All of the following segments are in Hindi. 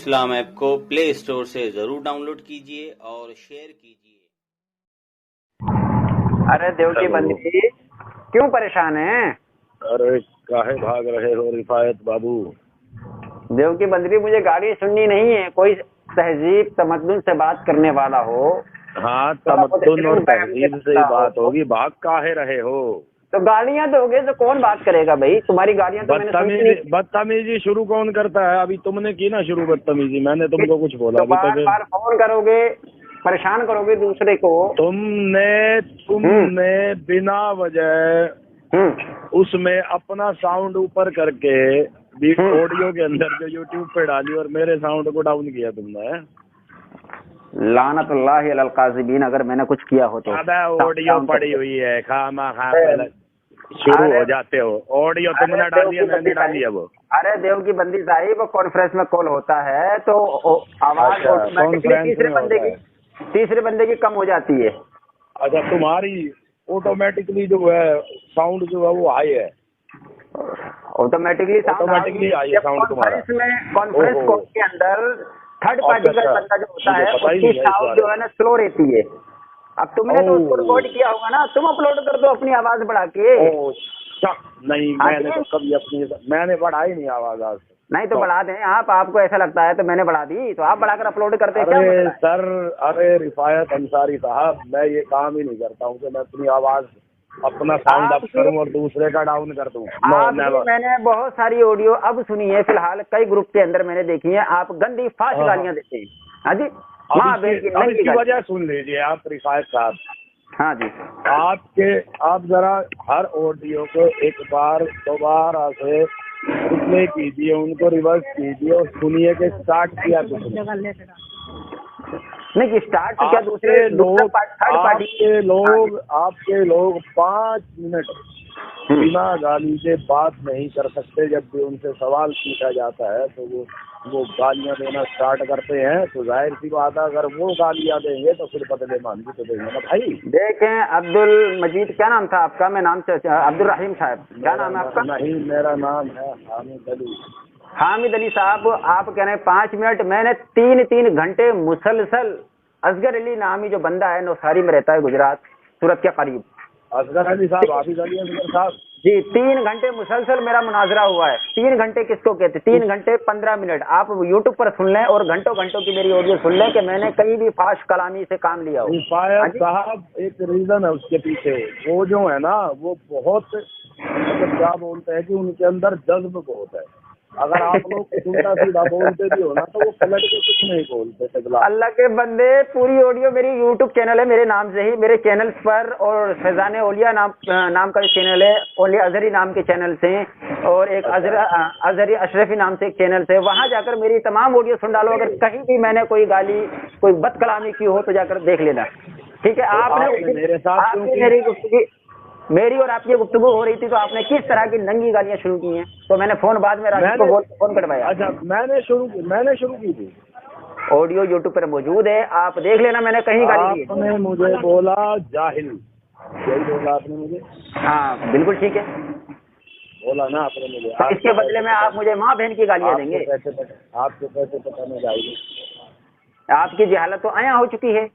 इस्लाम ऐप को प्ले स्टोर से जरूर डाउनलोड कीजिए और शेयर कीजिए। अरे देव की बंदी, क्यों परेशान है? अरे काहे भाग रहे हो रिफायत बाबू? देव की बंदी, मुझे गाड़ी सुननी नहीं है। कोई तहजीब तमद्दुन से बात करने वाला हो। हाँ, तमद्दुन और तहजीब से ही बात होगी। भाग काहे रहे हो? तो गालियां दोगे तो कौन बात करेगा भाई? तुम्हारी गालियां तो मैंने सुनी नहीं। बदतमीजी शुरू कौन करता है? अभी तुमने की ना शुरू बदतमीजी। मैंने तुमको कुछ बोला? तो बार बार फोन करोगे, परेशान करोगे दूसरे को। तुमने बिना वजह उसमें अपना साउंड ऊपर करके ऑडियो के अंदर जो यूट्यूब पे डाली और मेरे साउंड को डाउन किया तुमने। लानतुल्लाहि अलल काज़िबीन, अगर मैंने कुछ किया हो तो। ऑडियो पड़ी हुई है, खामा शुरू हो जाते हो। ऑडियो तुमने डाली है, मैंने डाली है वो। अरे देव की बंदी साहिब, कॉन्फ्रेंस में कॉल होता है तो आवाज ऑटोमेटिकली तीसरे बंदे की कम हो जाती है। अच्छा, तुम्हारी ऑटोमेटिकली जो है साउंड जो है वो हाई है। ऑटोमेटिकली आई है साउंड तुम्हारा। कॉन्फ्रेंस कॉल के अंदर थर्ड पार्टी का बंदा जो होता है उसकी साउंड जो है ना स्लो रहती है। अब तुमने तो उसको रिकॉर्ड किया होगा ना, तुम अपलोड कर दो अपनी आवाज बढ़ा के। नहीं, मैंने तो कभी मैंने बढ़ाई नहीं आवाज आज। नहीं तो बढ़ा दें आप, आपको ऐसा लगता है तो मैंने बढ़ा दी तो आप बढ़ाकर अपलोड करते हैं। अरे सर, अरे रिफायत अंसारी साहब, मैं ये काम ही नहीं करता हूँ कि मैं अपनी आवाज अपना साउंड अप करूं और दूसरे का डाउन कर दूं। मैंने बहुत सारी ऑडियो अब सुनी है, फिलहाल कई ग्रुप के अंदर मैंने देखी है। आप गंदी फास्ट गालियां देते हैं। हाँ जी, अब इसकी वजह सुन लीजिए आप रिफायत साहब। हाँ जी, आप जरा हर ऑडियो को एक बार दोबारा से रिप्ले कीजिए, उनको रिवर्स कीजिए और सुनिए कि स्टार्ट किया नहीं, स्टार्ट क्या दूसरे आपके लोग 5 मिनट बिना गाली के बात नहीं कर सकते। जब भी उनसे सवाल पूछा जाता है तो वो गालियां देना स्टार्ट करते हैं। तो जाहिर सी बात है, अगर वो गालियां देंगे तो फिर बदले मान भी तो देंगे ना भाई। देखें, अब्दुल मजीद, क्या नाम था आपका? मैं नाम से अब्दुल रहीम साहब, क्या नाम है आपका? नहीं, मेरा नाम है हामिद अली। हामिद अली साहब, आप कह रहे हैं 5 मिनट। मैंने 3 घंटे मुसलसल असगर अली नामी जो बंदा है, नौसारी में रहता है, गुजरात, सूरत के करीब। असगर अली साहब, हाफिज अली असगर साहब जी, 3 घंटे मुसलसल मेरा मुनाजरा हुआ है। 3 घंटे किसको कहते? 3 घंटे 15 मिनट। आप यूट्यूब पर सुन लें और घंटों घंटों की मेरी ऑडियो सुन लें कि मैंने कहीं भी फाश कलामी से काम लिया हो। साहब, एक रीजन है उसके पीछे। वो जो है ना, वो बहुत मतलब क्या बोलते हैं कि उनके अंदर जज्ब बहुत है। अगर आप लोग उल्टा सीधा बोलते भी हो ना तो वो पलट के कुछ नहीं बोलते। अल्लाह के बंदे, पूरी ऑडियो मेरी यूट्यूब चैनल है मेरे नाम से ही, मेरे चैनल पर, और फैजान ओलिया नाम का चैनल है, ओलिया अजहरी नाम के चैनल से, और एक अजहरी अशरफी नाम से एक चैनल से। वहां जाकर मेरी तमाम ऑडियो सुन डालो। अगर कहीं भी मैंने कोई गाली, कोई बदकलामी की हो तो जाकर देख लेना, ठीक है? आपने मेरे साथ मेरी और आपकी गुफ्तगू हो रही थी तो आपने किस तरह की नंगी गालियां शुरू की हैं, तो मैंने फोन बाद में राजू को फोन कटवाया। अच्छा, मैंने शुरू की थी। ऑडियो यूट्यूब पर मौजूद है, आप देख लेना। मैंने कहीं गाली दी? आपने मुझे बोला जाहिल, यही बोला आपने मुझे? हाँ बिल्कुल ठीक है, बोला ना आपने मुझे। तो इसके बदले में आप मुझे माँ बहन की गालियां देंगे? आपको कैसे पता नहीं जाएगी? आपकी जहालत तो आया हो चुकी है।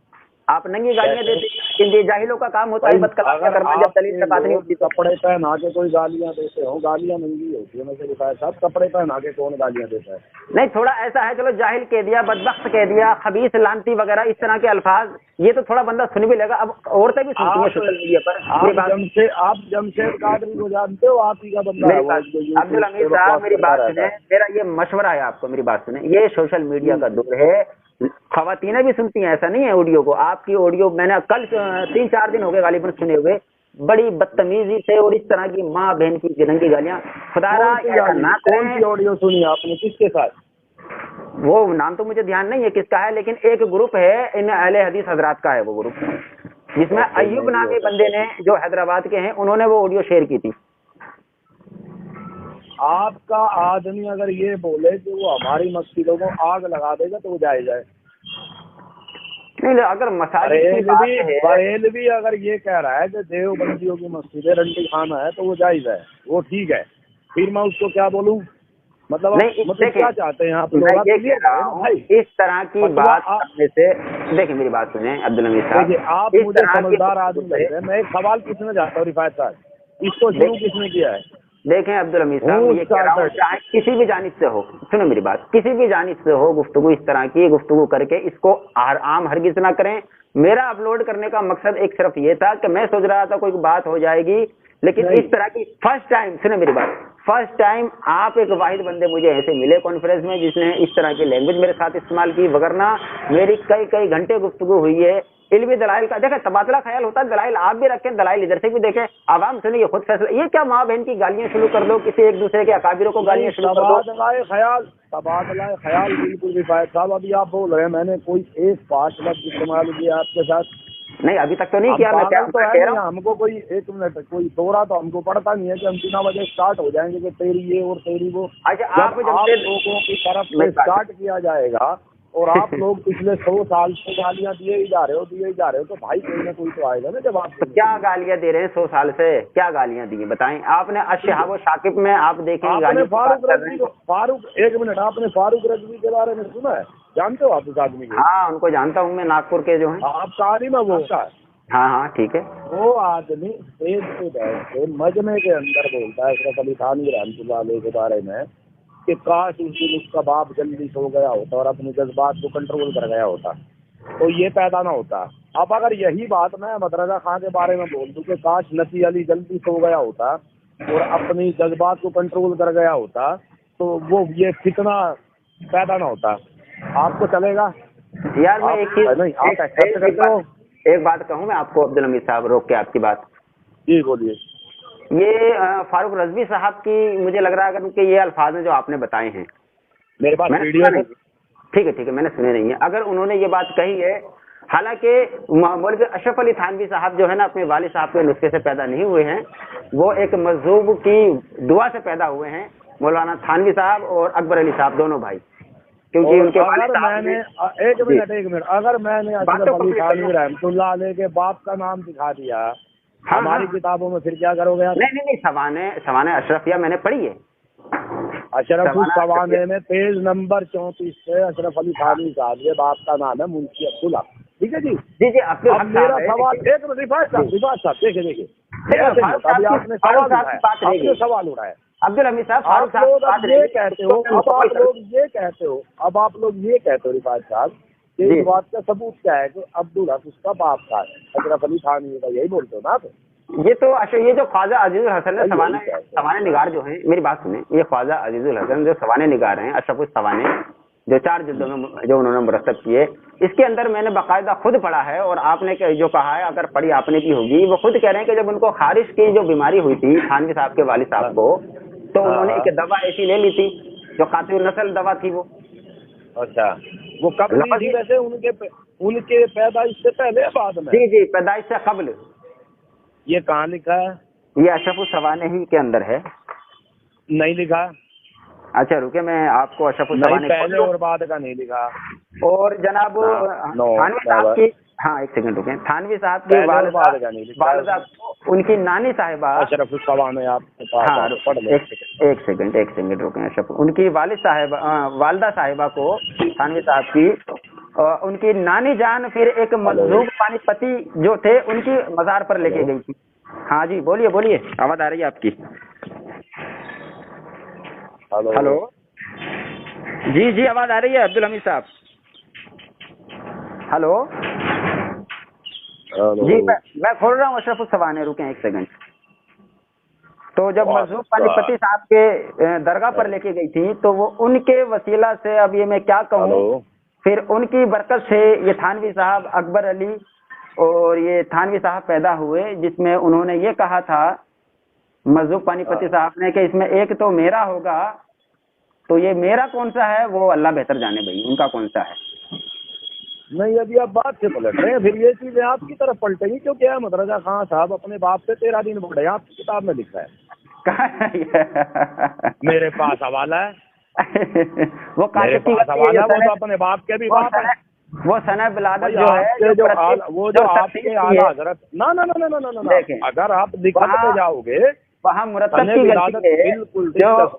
आप नंगी गालियां देते हैं, ये जाहिलों का काम होता है बदकलामियां करना। जब दलील से बात नहीं होती तो कपड़े पहना के कोई गालियां देते हो? गालियां नंगी होती है। मैं रिफायत साहब, कपड़े पहना के कौन गालियां देता है? नहीं, थोड़ा ऐसा है, चलो जाहिल कह दिया, बदबख्त कह दिया, खबीस, लानती वगैरह इस तरह के अल्फाज, ये तो थोड़ा बंदा सुन भी लेगा। अब औरतें भी सुनती हैं सोशल मीडिया पर। आप जमशेद कादरी को जानते हो? आप ही का बंदा है अब्दुल हमीद साहब, मेरी बात सुने, मेरा ये मशवरा है आपको, मेरी बात सुने। ये सोशल मीडिया का दौर है, खवातीनें भी सुनती हैं, ऐसा नहीं है। ऑडियो को, आपकी ऑडियो मैंने कल 3-4 दिन हो गए गालिबन सुने हुए, बड़ी बदतमीजी से और इस तरह की माँ बहन की नंगी गालियां। खुदारा कौन सी ऑडियो सुनी आपने? किसके साथ? वो नाम तो मुझे ध्यान नहीं है किसका है, लेकिन एक ग्रुप है इन अहले हदीस हजरात का है वो ग्रुप, जिसमें अय्यूब नामी बंदे ने, जो हैदराबाद के हैं, उन्होंने वो ऑडियो शेयर की थी। आपका आदमी अगर ये बोले कि वो हमारी मस्जिदों को आग लगा देगा तो वो जायज है? नहीं, अगर बरेलवी अगर ये कह रहा है कि देवबंदियों की मस्जिदें रंडी खाना है तो वो जायज है, वो ठीक है। फिर मैं उसको क्या बोलूं? मतलब नहीं, मतलब देखिए, क्या चाहते हैं आप लोग? मैं आप ये clear कह रहा करो ना हूँ, भाई। इस तरह की फतवा बात आप- करने से, देखिए मेरी बात सुने अब्दुल हमीद साहब, देखिए आप इस मुझे तरह की समझदार आदमी गुफ्तगू से- लगते हैं। मैं एक सवाल पूछना चाहता हूँ रिफायत साहब, इसको शुरू किसने किया है? देखें अब्दुल हमीद साहब, हूँ ये कह रहा हूँ चार्टर्ड। चाहे किसी भी जानिब से हो, सुनो मेरी बात, किसी भी जानिब से हो गुफ्तगू, इस तरह की गुफ्तगू करके इसको आम हरगिज ना करें। मेरा अपलोड करने का मकसद एक सिर्फ ये था कि मैं सोच रहा था कोई बात हो जाएगी, लेकिन नहीं। इस तरह की फर्स्ट टाइम, सुनो मेरी बात, फर्स्ट टाइम आप एक वाहिद बंदे मुझे ऐसे मिले कॉन्फ्रेंस में जिसने इस तरह की लैंग्वेज मेरे साथ इस्तेमाल की, वगरना मेरी कई कई घंटे गुफ्तगू हुई है इल्मी दलाइल का। देखा तबादला ख्याल होता है, दलाइल आप भी रखें, दलाइल इधर से भी देखें, आवाम सुनिए खुद फैसला। ये क्या माँ बहन की गालियां शुरू कर दो, किसी एक दूसरे के अकाबिरों को गालियां शुरू कर दो। तबादला ख्याल बिल्कुल रिफायत साहब, अभी आप बोल रहे हैं मैंने कोई एक पांच लफ्ज इस्तेमाल किया आपके साथ? नहीं अभी तक तो नहीं हम किया, मैं पागल तो कह है रहा नहीं, हूँ। हमको कोई एक मिनट कोई दौरा तो हमको पड़ता नहीं है कि हम बिना वजह स्टार्ट हो जाएंगे कि तेरी ये और तेरी वो। अच्छा जब आप आप लोगों की तरफ से मेरी बात- स्टार्ट किया जाएगा और आप लोग पिछले 100 साल से गालियां दिए ही जा रहे हो तो भाई कोई ना कोई तो आएगा ना जवाब तो देने क्या के लिए। गालियां दे रहे हैं 100 साल से, क्या गालियां दी हैं बताएं आपने? अशहाब शाकिब में आप देखेंगे आपने गालियों की बात फारूक कर रजवी रहे को, हैं। फारूक एक मिनट, आपने फारूक रजवी के बारे में सुना है? जानते हो आप उस आदमी को? हाँ उनको जानता हूँ मैं, नागपुर के जो हैं। आपका आदमी ना वो हाँ हाँ ठीक है। वो आदमी स्टेज पे बैठ के मजमे के अंदर बोलता है अशरफ अली थानवी रहमतुल्लाह अलैह के बारे में कि काश उस दिन उसका बाप जल्दी सो गया होता और अपने जज्बात को कंट्रोल कर गया होता तो ये पैदा ना होता। अब अगर यही बात मैं मदरजा खां के बारे में बोल दूं कि काश नती अली जल्दी सो गया होता और अपनी जज्बात को कंट्रोल कर गया होता तो वो ये फितना पैदा ना होता, आपको चलेगा? यार मैं एक चीज, नहीं आप एक्सेप्ट करते हो? एक बात कहूँ मैं आपको अब्दुल हमीद साहब, रोक के आपकी बात। जी बोलिए। ये फारूक रजवी साहब की मुझे लग रहा है कि ये अल्फाज हैं जो आपने बताए हैं, मेरे पास मैंने वीडियो सुना है। नहीं। ठीक है मैंने सुने नहीं है। अगर उन्होंने ये बात कही है, हालांकि मौलवी अशरफ अली थानवी साहब जो है ना अपने वालिद साहब के नुस्खे से पैदा नहीं हुए हैं, वो एक मजहूब की दुआ से पैदा हुए हैं, मौलाना थानवी साहब और अकबर अली साहब दोनों भाई, क्योंकि और उनके अगर मैंने एक मिनट अगर मैंने अशरफ अली थानवी रहमतुल्लाह अलैह के बाप का नाम दिखा दिया हमारी किताबों में, फिर क्या करोगे आप? नहीं सवाने अशरफिया मैंने पढ़ी है। अशरफ सवाने में पेज नंबर 34 से अशरफ अली थानवी साहब के बाप का नाम है मुंशी अब्दुल्ला। ठीक है जी जी अब्दुल अब मेरा सवाल एक मिनट रिफात साहब देखिए अभी आपने सवाल उठाया अब्दुल हमीद साहब, आप लोग अब ये कहते हो अब आप लोग ये कहते हो रिफात साहब कि इस बात का सबूत क्या है कि अब्दुल हक उसका बाप था, अशरफ अली थानवी का, यही बोलते हो ना आप? ये तो ये जो ख्वाजा अजीजुल हसन है सवाने निगार जो है, मेरी बात सुने, ये ख्वाजा अजीजुल हसन जो सवाने निगार हैं, अशरफ सवाने जो 4 जिल्दों में जो उन्होंने मुरतब किए, इसके अंदर मैंने बाकायदा खुद पढ़ा है और आपने जो कहा है अगर पढ़ी आपने की होगी, वो खुद कह रहे हैं कि जब उनको खारिश की जो बीमारी हुई थी थानवी साहब के वालिद साहब को, तो उन्होंने एक दवा ऐसी ले ली थी जो कातिल नस्ल दवा थी वो। अच्छा वो कब ली थी वैसे? उनके पैदाइश से पहले बाद में? जी पैदाइश से कब्ल। ये कहाँ लिखा है? ये अशरफ सवाने ही के अंदर है। नहीं लिखा? अच्छा रुके मैं आपको अशरफ सवाने पहले और बाद का नहीं लिखा। और जनाब थानवी साहब की, हाँ एक सेकंड रुके, थानवी साहब की वालिदा उनकी नानी साहिबा अशरफ सवाने आपके पास, हाँ एक सेकंड रुके, अशरफ उनकी वालिदा साहिबा को थानवी साहब की उनकी नानी जान फिर एक मजलूम पानीपति जो थे उनकी मजार पर लेके गई थी। हाँ जी बोलिए आवाज आ रही है आपकी? हेलो जी आवाज आ रही है अब्दुल हमीद साहब? हेलो जी मैं खोल रहा हूँ अशरफ सवाने, रुके एक सेकंड। तो जब मजलूम पानीपति साहब के दरगाह पर लेके गई थी तो वो उनके वसीला से, अब ये मैं क्या कहूँ, फिर उनकी बरकत से ये थानवी साहब अकबर अली और ये थानवी साहब पैदा हुए, जिसमें उन्होंने ये कहा था मजलूम पानीपति साहब ने कि इसमें एक तो मेरा होगा, तो ये मेरा कौन सा है वो अल्लाह बेहतर जाने भाई, उनका कौन सा है। नहीं अभी आप बात से पलट रहे हैं, फिर ये चीजें आपकी तरफ पलटेंगी क्योंकि मदरजा खां साहब अपने बाप से 13 दिन बढ़े, आपकी किताब में लिखा है। मेरे पास हवाला है वो मेरे पास हवाला, वो तो अपने बाप के भी बाप है। वो सना बिलादत जो है जो आपके आला हजरत ना अगर आप लिखते जाओगे वहाँ मुरतब की गलती है, बिल्कुल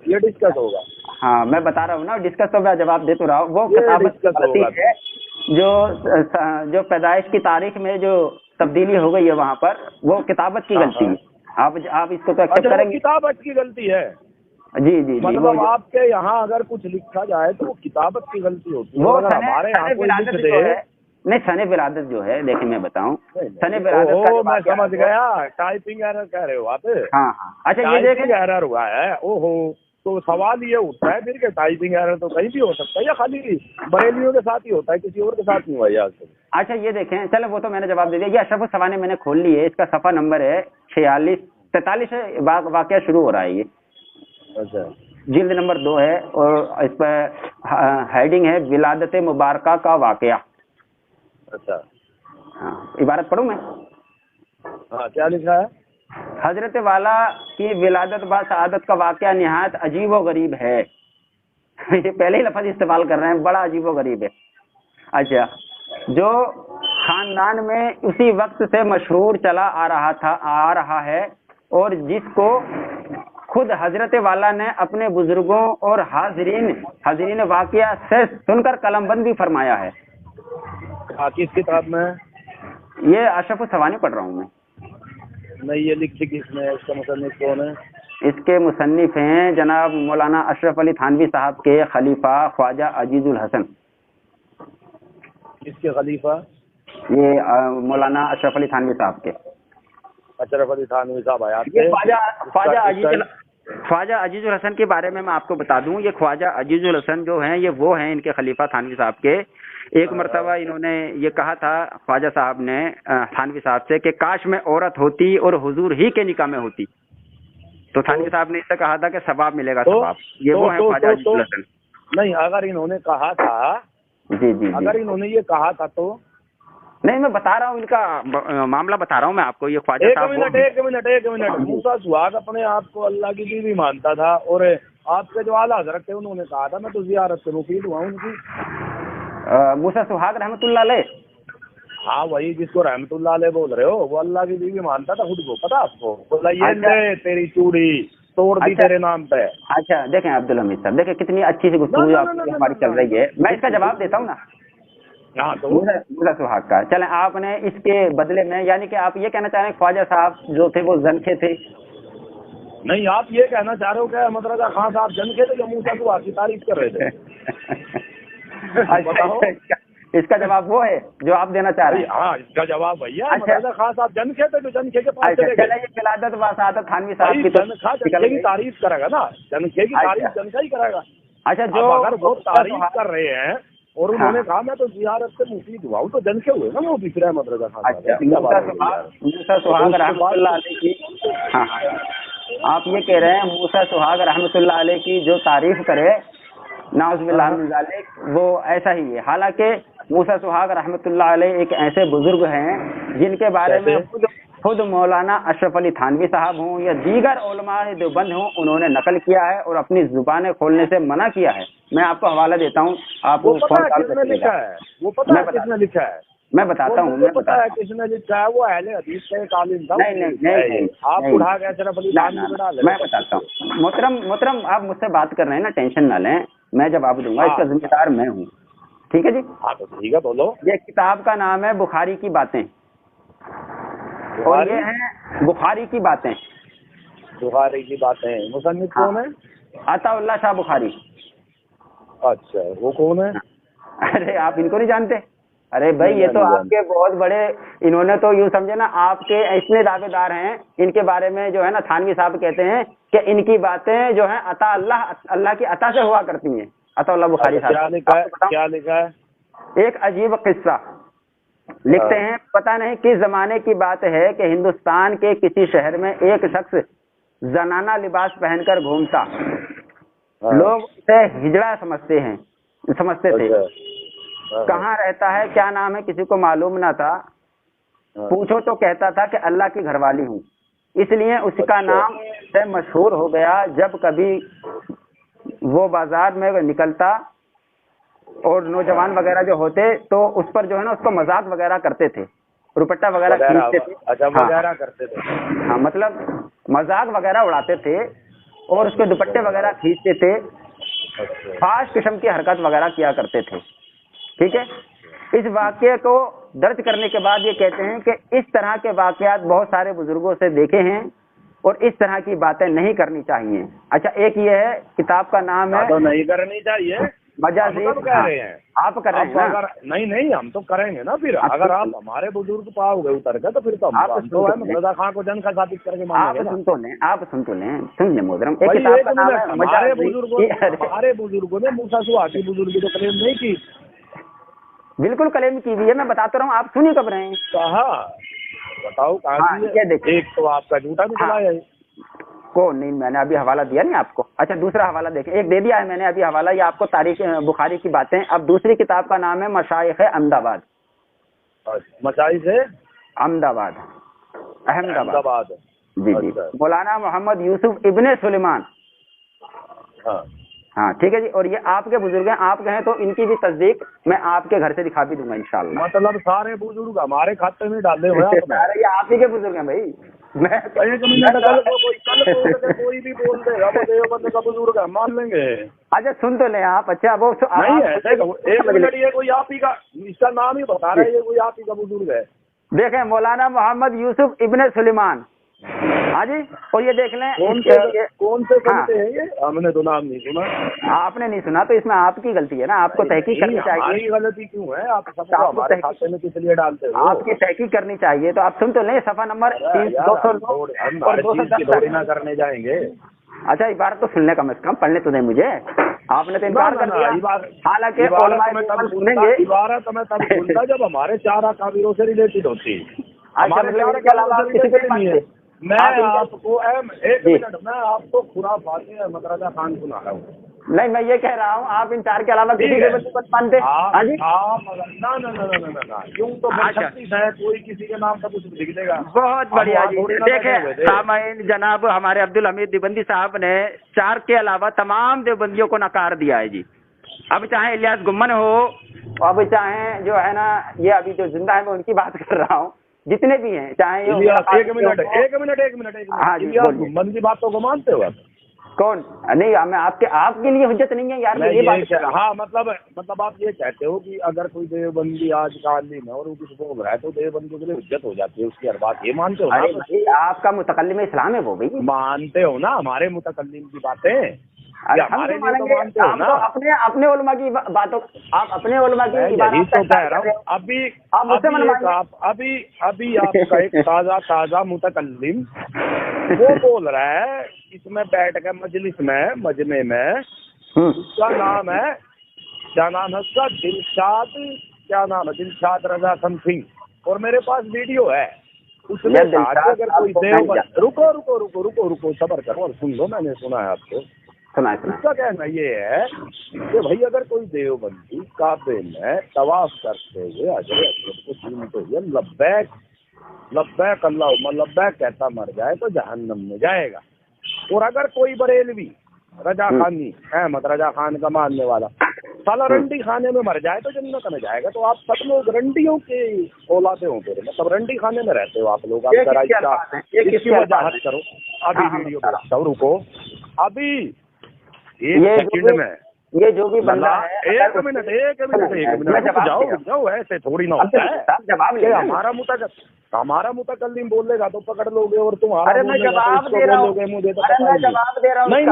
ये डिस्कस होगा। हाँ मैं बता रहा हूँ ना, डिस्कस तो मैं जवाब दे तो रहा हूँ। वो ये किताबत की discuss गलती होगा। है, जो पैदाइश की तारीख में जो तब्दीली हो गई है वहाँ पर, वो किताबत की हाँ, गलती हाँ। है। आप इसको तो एक्सेप्ट अच्छा, वो करेंगे? किताबत की गलती है। जी जी जी। मतलब आपके यहाँ अगर कुछ लिखा जाए तो वो किताबत की गलती होती है, वो और अगर हमारे यहाँ सने कोई लिख विलादत दे। जो है, नहीं सने विलादत जो है, देखिए मैं बताऊं, सने नहीं, विलादत का जो मैं वाक़या समझ है वो- गया, टाइपिंग एरर कह रहे हो आप। हाँ हाँ। अच्छा ये टाइपिंग देखें, एरर हुआ है। ओहो, तो सवाल ये उठता है फिर कि टाइपिंग एरर तो कहीं भी हो सकता है, या खाली बरेलियों के साथ ही होता है, किसी और के साथ नहीं हुआ है आज तक? अच्छा ये देखें, चलो वो तो मैंने जवाब दे दिया। ये अशरफ सवाने मैंने खोल ली है, इसका सफ़ा नंबर है 46-43 से वाक़या शुरू हो रहा है। ये अच्छा जिल्द नंबर 2 है, और इस पर हेडिंग है विलादत मुबारका का वाक़या। अच्छा। हाँ, इबारत पढ़ूं मैं? हाँ, क्या लिखा है? हजरत वाला की विलादत बा सआदत का वाक़या निहायत अजीब व गरीब है। ये पहले ही लफ्ज़ इस्तेमाल कर रहे हैं, बड़ा अजीब व गरीब है। अच्छा, जो खानदान में उसी वक्त से मशहूर चला आ रहा है, और जिसको खुद हजरत वाला ने अपने बुजुर्गों और हाजरीन वाक़या से सुनकर कलमबंद भी फरमाया है। किस किताब में? ये अशरफ सवानी पढ़ रहा हूँ मैं। नहीं, ये लिखी किसने है? इसका मुसन्निफ कौन है? इसके मुसन्निफ हैं जनाब मौलाना अशरफ अली थानवी साहब के खलीफा ख्वाजा अजीजुल हसन। किसके खलीफा? ये मौलाना अशरफ अली थानवी साहब के। अशरफ अली थानवी साहब आया ये ख्वाजा अजीजुल हसन के बारे में मैं आपको बता दूं। ये ख्वाजा अजीजुल हसन जो हैं, ये वो हैं इनके खलीफा थानवी साहब के। एक मरतबा इन्होंने ये कहा था ख्वाजा साहब ने थानवी साहब से कि काश में औरत होती और हुजूर ही के निकाह में होती। तो थानवी साहब ने इससे कहा था कि सवाब मिलेगा, सवाब। ये वो है ख्वाजा अजीजुल हसन। नहीं, अगर इन्होंने कहा था, जी जी, अगर इन्होंने ये कहा था तो नहीं, मैं बता रहा हूँ इनका मामला बता रहा हूँ मैं आपको। ये ख्वाजा साहब एक मिनट। मूसा सुहाग अपने आप को अल्लाह की बीवी मानता था, और आपके जो आला हजरत थे उन्होंने कहा था मैं तो जियारत से मुफीद हुआ उनकी। मूसा सुहाग रहमतुल्लाह अलैह। हाँ, वही जिसको रहमतुल्लाह अलैह बोल रहे हो, वो अल्लाह की बीवी मानता था खुद को, पता आपको? बोला ये ले तेरी चूड़ी तोड़ दी तेरे नाम पे। अच्छा देखें अब्दुल हमीद साहब, देखें कितनी अच्छी सी गुफ्तगू हमारी चल रही है। मैं इसका जवाब देता हूँ ना। हाँ, तो मूसा सुहाग का चलें, आपने इसके बदले में, यानी कि आप ये कहना चाह रहे हैं ख्वाजा साहब जो थे वो जनखे थे? नहीं, आप ये कहना चाह रहे हो क्या अहमद रजा खान साहब जनखे थे जो मूसा सुहाग की तारीफ कर रहे थे? बताओ। इसका जवाब वो है जो आप देना चाह रहे हैं? हाँ, इसका जवाब भैया अहमद रजा खान साहब जनखे थे, जो जनखे के पास चले गए। विलादत व सआदत थानवी साहब की जनखे की तारीफ करेगा ना, जनखे की तारीफ जनखा ही करेगा। अच्छा, जो अगर वो तारीफ कर रहे हैं और उन्होंने कहा मैं तो जियारत से मुफीद हुआ हूँ, तो जनखे हुए ना वो दूसरे अहमद रजा खान साहब। मूसा सुहाग रहमतुल्लाह अलैह की, हाँ आप ये कह रहे हैं मूसा सुहाग रहमतुल्लाह अलैह की जो तारीफ करे, नाउज़ुबिल्लाह मिन ज़ालिक, वो ऐसा ही है। हालांकि मूसा सुहाग रहमतुल्लाह अलैह एक ऐसे बुजुर्ग हैं जिनके बारे में खुद मौलाना अशरफ अली थानवी साहब हों या दीगर उलमा देवबंद हों, उन्होंने नकल किया है और अपनी जुबानें खोलने से मना किया है। मैं आपको हवाला देता हूँ, आप वो पता है किसने लिखा है? वो पता है किसने लिखा है? मैं बताता हूँ, मैं पता है किसने लिखा है? वो अहले हदीस का एक आलिम था। नहीं, आप उठा के अशरफ अली थानवी पे डाल। मैं बताता हूँ। मोहतरम आप मुझसे बात कर रहे हैं ना, टेंशन ना लें, मैं जवाब दूंगा। इसका जिम्मेदार मैं हूँ, ठीक है जी? हाँ तो ठीक है, बोलो। ये किताब का नाम है बुखारी की बातें, और ये है बुखारी की बातें। बुखारी की बातें, मुसन्निफ कौन है? अताउल्लाह शाह बुखारी। अच्छा, वो कौन है? अरे आप इनको नहीं जानते? अरे भाई ये तो आपके बहुत बड़े, इन्होंने तो यूँ समझे ना, आपके इतने दावेदार हैं इनके बारे में जो है ना, थानवी साहब कहते हैं कि इनकी बातें जो है अल्लाह की अता से हुआ करती हैं। अताउल्लाह बुखारी साहब क्या लिखा है? एक अजीब किस्सा लिखते हैं। पता नहीं किस जमाने की बात है कि हिंदुस्तान के किसी शहर में एक शख्स जनाना लिबास पहनकर घूमता। लोग उसे हिजड़ा समझते थे। कहाँ रहता है, क्या नाम है, किसी को मालूम ना था। पूछो तो कहता था कि अल्लाह की घरवाली हूँ। इसलिए उसका नाम से मशहूर हो गया। जब कभी वो बाजार में निकलता और नौजवान वगैरह जो होते तो उस पर जो है ना, उसको मजाक वगैरह करते थे, रुपट्टा वगैरह खींचते थे। अच्छा, वगैरह करते थे। हाँ, मतलब मजाक वगैरह उड़ाते थे और उसके दुपट्टे वगैरह खींचते थे। फास्ट किस्म की हरकत वगैरह किया करते थे। ठीक है, इस वाक्य को दर्ज करने के बाद ये कहते हैं कि इस तरह के वाकयात बहुत सारे बुजुर्गों से देखे हैं और इस तरह की बातें नहीं करनी चाहिए। अच्छा, एक ये है, किताब का नाम है तो नहीं करनी चाहिए, मजाजी। हम कह रहे हैं आप कर रहे हैं ना? अगर नहीं हम तो करेंगे ना। फिर अगर आप हमारे बुजुर्ग पाओगे उतर के तो फिर तो हम तो है रजा खान को जन का साबित करके मानेंगे ना। सुन तो लें, सुन ले मोहतरम, एक भाई, किताब एक का नाम है मिनट, हमारे बुजुर्गों ने मूसा सुहासी बुजुर्ग तो क्लेम नहीं की। बिल्कुल क्लेम की हुई है, मैं बताता रहा हूँ, आप सुनिए कब रहे हैं। कहा बताओ कहाँ की है? ये देखिए, एक तो आपका झूठा निकला है को नहीं, मैंने अभी हवाला दिया नहीं आपको। अच्छा, दूसरा हवाला देखें, एक दे दिया है मैंने अभी हवाला, ये आपको तारीख बुखारी की बातें। अब दूसरी किताब का नाम है मशाइख अहमदाबाद। मचाई से अहमदाबाद, अहमदाबाद। जी जी, मौलाना मोहम्मद यूसुफ इब्ने सुलेमान। हाँ ठीक है जी, और ये आपके बुजुर्ग हैं, आप कहें तो इनकी भी तस्दीक मैं आपके घर से दिखा भी दूंगा इंशाल्लाह। मतलब सारे बुजुर्ग हमारे खाते में डाले हुए हैं। अरे ये आप ही के बुजुर्ग हैं भाई। मैं एक मिनट, कोई भी बोल देगा वो देवबंद का बुजुर्ग है, मान लेंगे। अच्छा सुन तो ले आप। अच्छा वो नहीं ऐसे एक मिनट, ये कोई आप ही का, इसका नाम ही बता रहा है, ये कोई आप ही का बुजुर्ग है। देखें, मौलाना मोहम्मद यूसुफ इब्ने सुलेमान। हाँ जी, और ये देख लें कौन से सुनते हैं ये? हमने तो नाम नहीं सुना। आपने नहीं सुना तो इसमें आपकी गलती है ना, आपको तहकीक करनी चाहिए। हमारी गलती क्यों है? आप सबको हमारे खाते में किस लिए डालते हो? आपकी तहकीक करनी चाहिए। तो आप सुन तो लें, सफा नंबर 209 और 210 ना करने जाएंगे। अच्छा, इबारत तो सुनने कम से कम, पढ़ने तो नहीं मुझे, आपने तो इनकार कर दिया। हालांकि सुनेंगे इबारत मैं तब सुनता जब हमारे 4 अकाबिरों से रिलेटेड होती। हमारे के अलावा किसी को नहीं है। मैं आपको एक मिनट, मैं आपको खुराफाती अहमद रजा खान सुना रहा हूँ। नहीं, मैं ये कह रहा हूँ आप इन 4 के अलावा किसी के बच्चे मानते? हाँ जी, ना यूं तो है, कोई किसी के नाम का कुछ लिख देगा। बहुत बढ़िया जी। देखें सामाइन, जनाब हमारे अब्दुल हमीद देवबंदी साहब ने 4 के अलावा तमाम देवबंदियों को नकार दिया है जी। अब चाहे इलियास गुम्मन हो, अब चाहे जो है ना ये अभी जो जिंदा है मैं उनकी बात कर रहा हूँ, जितने भी हैं, चाहे एक मिनट, हाँ जी, मन की बातों को मानते हो आप? कौन? नहीं, मैं आपके लिए हुज्जत नहीं है यार। मैं ये बात हाँ, मतलब आप ये कहते हो कि अगर कोई देवबंदी आज कालीन है और वो कुछ बोल रहा है तो देवबंदी के लिए हुज्जत हो जाती है उसकी हर बात, ये मानते हो ना? अरे आपका मुतकल्लिम इस्लाम है वो भाई, मानते हो ना हमारे मुतकल्लिम की बातें? हमारे लिए तो मानते हो ना? अपने उलमा की बातों, आप अपने उलमा की यही तो कह रहा हूँ। अभी आपका एक ताजा मुतकल्लिम वो बोल रहा है इसमें बैठ कर मजमे में उसका नाम है, क्या नाम है उसका, दिलशाद रजा समथिंग, और मेरे पास वीडियो है उसमें। अगर कोई देवबंद, रुको सबर करो और सुन लो, मैंने सुना है आपको। उसका कहना ये है कि भाई अगर कोई देवबंदी काबे में तवाफ करते हुए हजर असवद को सुनते हुए लब्बैक अल्लाहुम्मा लब्बैक कहता मर जाए तो जहन्नम में जाएगा। और अगर कोई बरेलवी रजा खानी अहमद रजा खान का मानने वाला साला रंडी खाने में मर जाए तो जन्नत में जाएगा। तो आप सब लोग रंडियों के औलादे हो, फिर मतलब रंडी खाने में रहते हो आप लोग। आप जरा इसकी वजाहत करो। अभी वीडियो भेजता हूँ, रुको अभी एक सेकंड में। ये जो भी बंदा है, एक मिनट जाओ, ऐसे थोड़ी ना होता है। जवाब ले, हमारा मुतकल्लिम बोलेगा तो पकड़ लोगे और तुम्हारा। अरे मैं जवाब दे रहा हूँ, मुझे तो जवाब दे रहा हूँ। नहीं,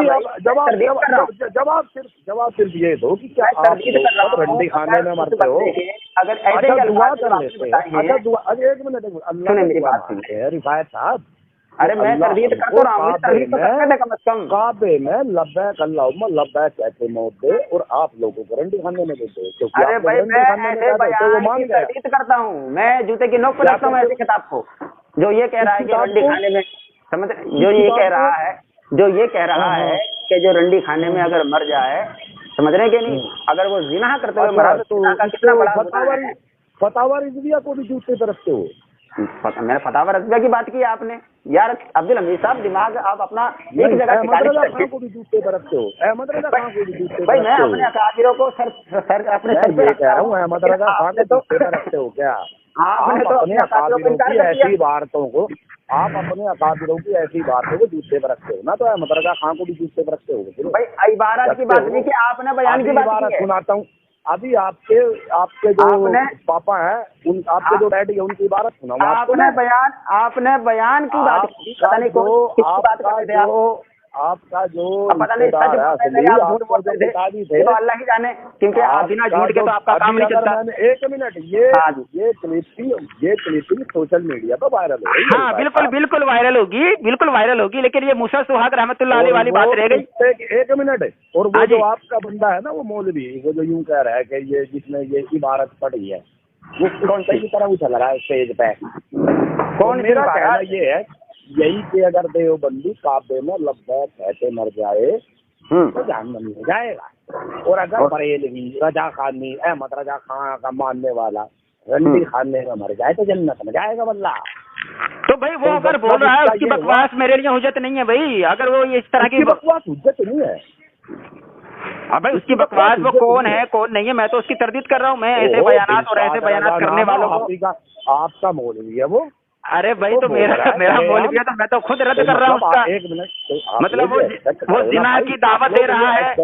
जवाब सिर्फ ये दो कि क्या आप रंडी खाने में मरते हो? अगर ऐसे दुआ कर लेते हैं। अच्छा दुआ, अरे एक मिनट, अल्लाह की दुआ मांगते हैं रिफायत साहब। अरे मैं तरदीद कर रहा हूँ, तरदीद तो करने कम से कम। काबे में लब्बैक अल्लाहुम्मा लब्बैक कहते मौत और आप लोगों को रंडी खाने में देते हो। अरे भाई मैं तरदीद करता हूँ, मैं जूते की नोक पर रखता हूँ ऐसी किताब को जो ये कह रहा है कि रंडी खाने में, समझ, जो ये कह रहा है कि जो रंडी खाने में अगर मर जाए, समझ रहे कि नहीं, अगर वो जिना करते हुए मरा तो कितना बड़ा फतावा रिजविया को भी जूते पर रखते हो। मैंने फतावा रज़विया की बात की आपने यार। अब्दुल हमीद साहब, दिमाग आप अपना एक जगह को भी जूते पर रखते हो। अहमद रजा खान को भी जूते भाई मैं अपने अकाबिरों को सर अपने सर पे कह रहा हूँ। अहमद रजा खान को जूते पर रखते हो क्या? आपने तो अपने अकाबिरों की ऐसी इबारतों को आप अपने अकाबिरों की ऐसी बातों को जूते पर रखते हो ना, तो अहमद रजा खान को भी जूते पर रखते हो भाई इबारत की बात नहीं कि आपने बयान की बात की है। सुनाता हूँ अभी आपके जो पापा हैं उन आपके जो डैडी है उनकी इबारत सुनाऊँ आपने बयान की बात की, पता नहीं किसकी बात कर रहे थे आप। आपका जो पता नहीं सच बोलते थे आप झूठ बोलते थे, तो अल्लाह ही जाने, क्योंकि आप बिना झूठ के तो आपका काम नहीं चलता। एक मिनट, ये क्लिपिंग सोशल मीडिया पर वायरल हो रही है। हाँ बिल्कुल वायरल होगी, लेकिन ये मूसा सुहाग रहमतुल्लाह अलैह वाली बात रह गई। एक मिनट, और वो जो आपका बंदा है ना, वो मौलवी, वो जो यूं कह रहा है कि ये जिसने ये इबारत पढ़ी है वो कौन सी तरह उछल रहा है स्टेज पे, कौन? मेरा कहना ये है यही कि अगर देवबंदी काबे में लब्बैक कहते मर जाए तो जहन्नम में जाएगा, और अगर बरेलवी रजा खानी अहमद रजा खान का मानने वाला रंडी खाने में मर जाए तो जन्नत में जाएगा वल्लाह। तो भाई वो अगर बोल रहा है उसकी बकवास मेरे लिए हुज्जत नहीं है भाई, अगर वो इस तरह की बकवास हुज्जत नहीं है। अब भाई उसकी बकवास वो कौन है कौन नहीं है, मैं तो उसकी तरदीद कर रहा हूँ। मैं ऐसे बयानात और ऐसे बयानात करने वालों को, आपका मौलवी है वो। अरे भाई तो मेरा मौलवी है तो मैं तो खुद रद्द कर रहा हूँ उसका। एक मिनट, मतलब वो जिना की दावत दे रहा है,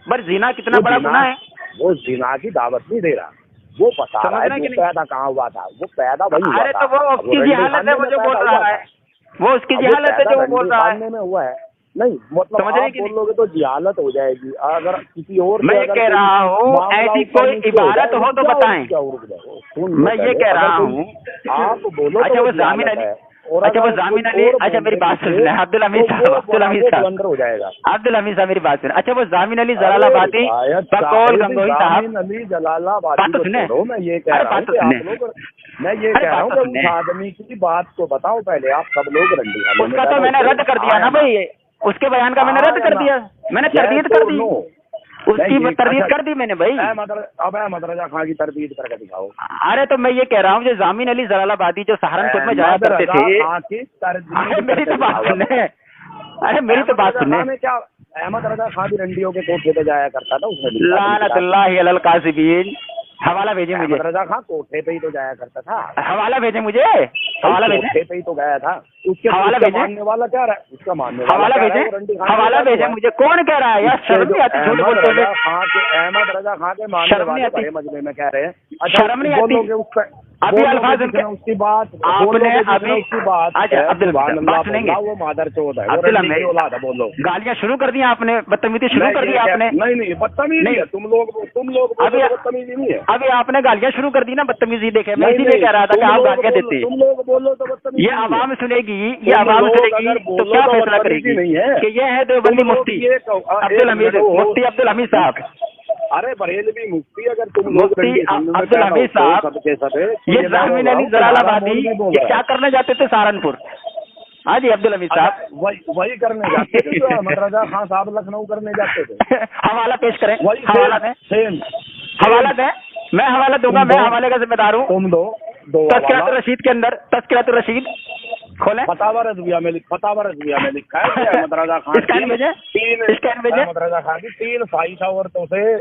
पर जिना कितना बड़ा गुनाह है। वो जिना की दावत नहीं दे रहा, वो बता रहा है कि पैदा कहाँ हुआ था, वो पैदा वही हुआ था। अरे तो वो उसकी जिहालत है वो जो बोल रहा है, वो उसकी जिहालत है जो वो बोल रहा है में हुआ है। नहीं मतलब आप बोल लोगे तो जिहालत हो जाएगी। अगर किसी और मैं कह रहा हूँ ऐसी कोई इबारत हो तो बताएं। मैं ये कह रहा हूँ आप बोलो। अच्छा वो जामिन अली, अच्छा वो जामिन अली, अच्छा मेरी बात सुन ले अब्दुल हमीद साहब हो जाएगा। अब्दुल हमीद साहब मेरी बात सुन। अच्छा वो जामिन अली जलालाबादी बकौल गंगोही साहब अली जलालाबादी को छोड़ो, मैं ये कह रहा हूँ कि उस आदमी की बात को बताओ पहले। आप सब लोग रंडी उसका तो मैंने रद्द कर दिया ना भाई, उसके बयान का मैंने रद्द कर दिया, मैंने तरदीद कर दी, उसकी तरदीद कर दी मैंने भाई। अब अहमद रजा खान की तरदीद करके दिखाओ। अरे तो मैं ये कह रहा हूँ जो जामिन अली जलालाबादी जो सहारनपुर में जाया करते थे, मेरी तो बात सुनने, अरे मेरी तो बात सुनने। क्या अहमद रजा खान भी रंडियों के कोठे पे जाया करता था उसमें? लानतुल्लाहि अलल काज़िबीन। हवाला भेजे मुझे। रजा खान कोठे पे ही तो जाया करता था। हवाला भेजे मुझे, हवाला भेजे। कोठे पे ही तो गया था। उसके हवाला भेजे, मानने वाला क्या रहा है उसका मानने वाला, हवाला भेजे, हवाला भेजे मुझे। कौन कह रहा है यार, शर्म नहीं आती झूठ बोलते हुए। अहमद रजा खान के मानने वाले बड़े मजमे में कह रहे हैं। अच्छा शर्म नहीं आती उसका अभी अल्फाज उसकी बात आपने अभी उसकी बात। अच्छा अब्दुल बात सुनेंगे, वो मादर चौथ है, अब्दुल औलाद है। बोलो गालियां शुरू कर दी आपने, बदतमीजी शुरू कर दी आपने। नहीं बदतमीजी नहीं, तुम लोग अभी बदतमीजी नहीं है। अभी आपने गालियां शुरू कर दी ना, बदतमीजी देखे। मैं इसीलिए कह रहा था कि आप गालियां देते। तुम लोग बोलो तो बदतमीजी। ये आवाम सुनेगी, ये आवाम सुनेगी तो क्या फैसला करेगी कि ये है देवबंदी मुफ्ती अब्दुल हमीद, मुफ्ती अब्दुल हमीद साहब। अरे बरेलवी मुफ्ती अगर तुम लोग अब्दुल हमीद साहब सबके सब ये जामिन अली जलालाबादी ये क्या करने जाते थे सहारनपुर? हाँ जी अब्दुल हमीद साहब वही करने जाते थे जो अहमद रजा खान साहब लखनऊ करने जाते थे। हवाला पेश करें, हवाला दें, हवाला दें, मैं हवाला दूंगा, मैं हवाले का जिम्मेदार हूँ। तुम दो तज़किरातुर रशीद के अंदर, तज़किरातुर रशीद खोलें, फतावा रज़विया में लिखा है अहमद रजा खान स्कैन भेजे, अहमद रजा खान की 3 फाहिशा औरतों से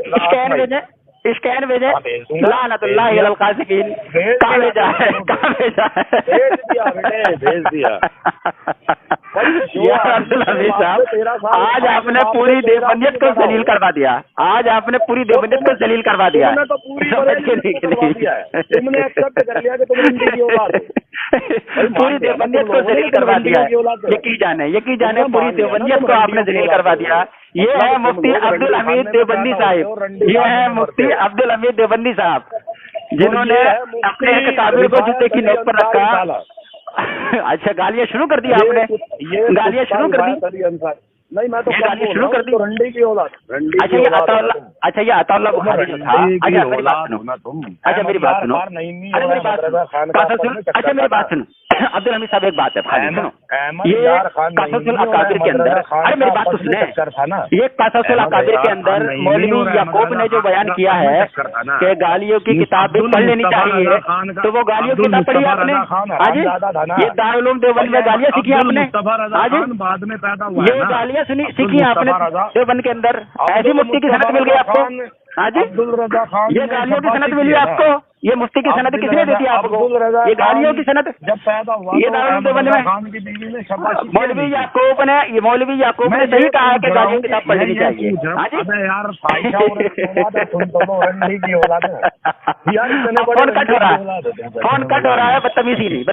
स्कैन भेजे। लानतुल्लाहि अलल काज़िबीन। कहाँ भेजा है? भेज दिया। अब्दुल हमीद साहब आज आपने पूरी देवबंदियत को जलील करवा दिया, आज आपने पूरी देवबंदियत को जलील करवा दिया। तुमने एक्सेप्ट कर लिया कि तुम रंडी की औलाद हो, पूरी देवबंदियत को जलील करवा दिया। यकीन जाने पूरी देवबंदियत को आपने जलील करवा दिया। ये है मुफ्ती अब्दुल हमीद देवबंदी साहब, ये है मुफ्ती अब्दुल हमीद देवबंदी साहब, जिन्होंने अपने एक काबिल को जूते की नोक पर रखा। अच्छा गालियाँ शुरू कर दी आपने, गालियाँ शुरू कर दी। नहीं मैं तो गालियाँ शुरू कर दी। रंडी की औलाद। अच्छा ये अताउल्लाह बुखारी जो था। अच्छा मेरी बात सुनो, अच्छा मेरी बात सुनो, अरे मेरी बात सुनो, अच्छा मेरी बात सुनो अब्दुल हमीद साहब, एक बात है ये काससुल अकाबिर के अंदर, अरे मेरी बात तो सुने, ये काससुल अकाबिर के अंदर मौलवी याकूब ने जो बयान किया है कि गालियों की किताब भी पढ़ लेनी चाहिए, तो वो गालियों की किताब पढ़ी आपने? आज ये दारुल उलूम देवबंद में गालियाँ सीखी आपने? आज बाद में पैदा हुआ ये गालियाँ सीखी आपने देवबंद के अंदर? ऐसी मुफ्ती की सनद मिल गई आपको? आज ये गालियों की सनद मिली आपको? ये मुफ्ती की सनद किसने दी थी आपको? अब्दुल रज़ाक ये गालियों की सनद जब पैदा हुआ ये तो दारुल देवबंद में खान की बीवी ने शाबाशी मौलवी याकूब ने सही कहा है कि गालियों की किताब पढ़नी चाहिए। हाँ जी? अबे यार फाइशा औरत की औलाद है, सुन तो लो, रंडी की औलाद है यार, इतने बड़े फोन कट हो रहा है, औलाद होते हैं। फोन कट हो रहा है, बदतमीजी नहीं।